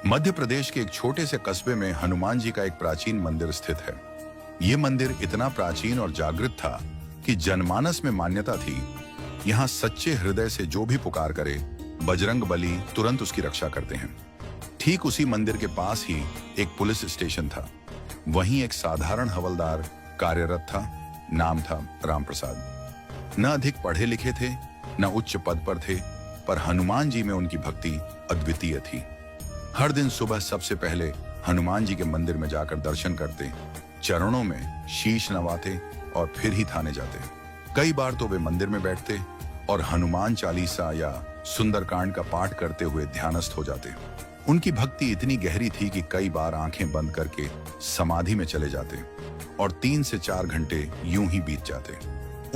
मध्य प्रदेश के एक छोटे से कस्बे में हनुमान जी का एक प्राचीन मंदिर स्थित है। ये मंदिर इतना प्राचीन और जागृत था कि जनमानस में मान्यता थी, यहाँ सच्चे हृदय से जो भी पुकार करे, बजरंग बली तुरंत उसकी रक्षा करते हैं। ठीक उसी मंदिर के पास ही एक पुलिस स्टेशन था। वहीं एक साधारण हवलदार कार्यरत था। नाम था राम प्रसाद। न अधिक पढ़े लिखे थे, न उच्च पद पर थे, पर हनुमान जी में उनकी भक्ति अद्वितीय थी। हर दिन सुबह सबसे पहले हनुमान जी के मंदिर में जाकर दर्शन करते, चरणों में शीश नवाते और फिर ही थाने जाते। कई बार तो वे मंदिर में बैठते और हनुमान चालीसा या सुंदरकांड का पाठ करते हुए ध्यानस्थ हो जाते। उनकी भक्ति इतनी गहरी थी कि कई बार आंखें बंद करके समाधि में चले जाते और 3 से 4 घंटे यूं ही बीत जाते।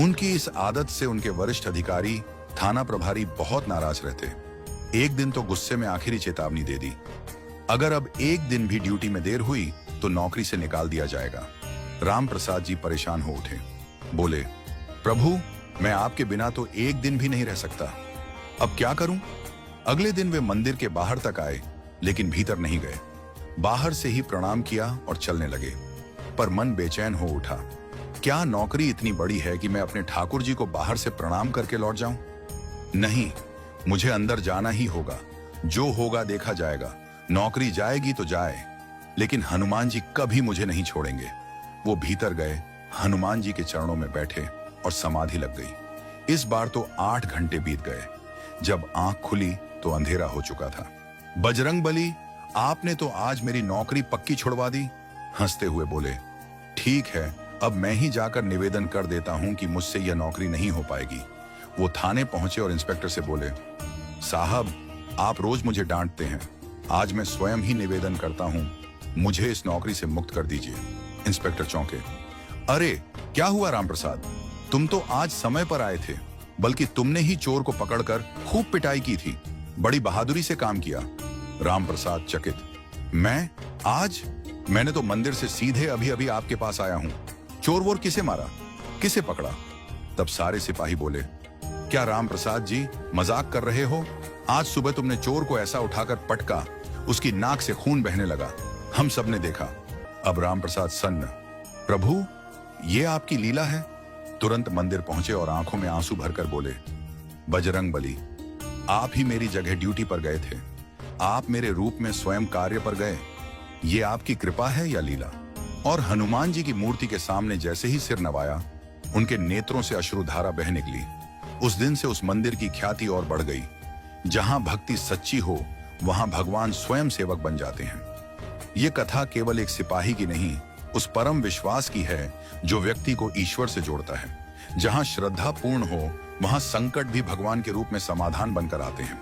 उनकी इस आदत से उनके वरिष्ठ अधिकारी, थाना प्रभारी बहुत नाराज रहते। एक दिन तो गुस्से में आखिरी चेतावनी दे दी, अगर अब एक दिन भी ड्यूटी में देर हुई तो नौकरी से निकाल दिया जाएगा। राम प्रसाद जी परेशान हो उठे। बोले, प्रभु, मैं आपके बिना तो एक दिन भी नहीं रह सकता, अब क्या करूं? अगले दिन वे मंदिर के बाहर तक आए, लेकिन भीतर नहीं गए। बाहर से ही प्रणाम किया और चलने लगे, पर मन बेचैन हो उठा। क्या नौकरी इतनी बड़ी है कि मैं अपने ठाकुर जी को बाहर से प्रणाम करके लौट जाऊं? नहीं, मुझे अंदर जाना ही होगा। जो होगा देखा जाएगा। नौकरी जाएगी तो जाए, लेकिन हनुमान जी कभी मुझे नहीं छोड़ेंगे। वो भीतर गए, हनुमान जी के चरणों में बैठे और समाधि लग गई। इस बार तो 8 घंटे बीत गए। जब आंख खुली तो अंधेरा हो चुका था। बजरंग बली, आपने तो आज मेरी नौकरी पक्की छुड़वा दी। हंसते हुए बोले, ठीक है, अब मैं ही जाकर निवेदन कर देता हूं कि मुझसे यह नौकरी नहीं हो पाएगी। वो थाने पहुंचे और इंस्पेक्टर से बोले, साहब, आप रोज मुझे डांटते हैं, आज मैं स्वयं ही निवेदन करता हूं, मुझे इस नौकरी से मुक्त कर दीजिए। इंस्पेक्टर चौंके। अरे क्या हुआ राम प्रसाद, तुम तो आज समय पर आए थे, बल्कि तुमने ही चोर को पकड़कर खूब पिटाई की थी। बड़ी बहादुरी से काम किया। राम प्रसाद चकित। मैं आज? मैंने तो मंदिर से सीधे अभी अभी आपके पास आया हूं। चोर वोर किसे मारा, किसे पकड़ा? तब सारे सिपाही बोले, क्या राम प्रसाद जी मजाक कर रहे हो? आज सुबह तुमने चोर को ऐसा उठाकर पटका, उसकी नाक से खून बहने लगा, हम सब ने देखा। अब राम प्रसाद सन्न। प्रभु, ये आपकी लीला है? तुरंत मंदिर पहुंचे और आंखों में आंसू भरकर बोले, बजरंग बली, आप ही मेरी जगह ड्यूटी पर गए थे, आप मेरे रूप में स्वयं कार्य पर गए, ये आपकी कृपा है या लीला? और हनुमान जी की मूर्ति के सामने जैसे ही सिर नवाया, उनके नेत्रों से अश्रुधारा बह निकली। उस दिन से उस मंदिर की ख्याति और बढ़ गई। जहां भक्ति सच्ची हो, वहां भगवान स्वयं सेवक बन जाते हैं। ये कथा केवल एक सिपाही की नहीं, उस परम विश्वास की है जो व्यक्ति को ईश्वर से जोड़ता है। जहां श्रद्धा पूर्ण हो, वहां संकट भी भगवान के रूप में समाधान बनकर आते हैं।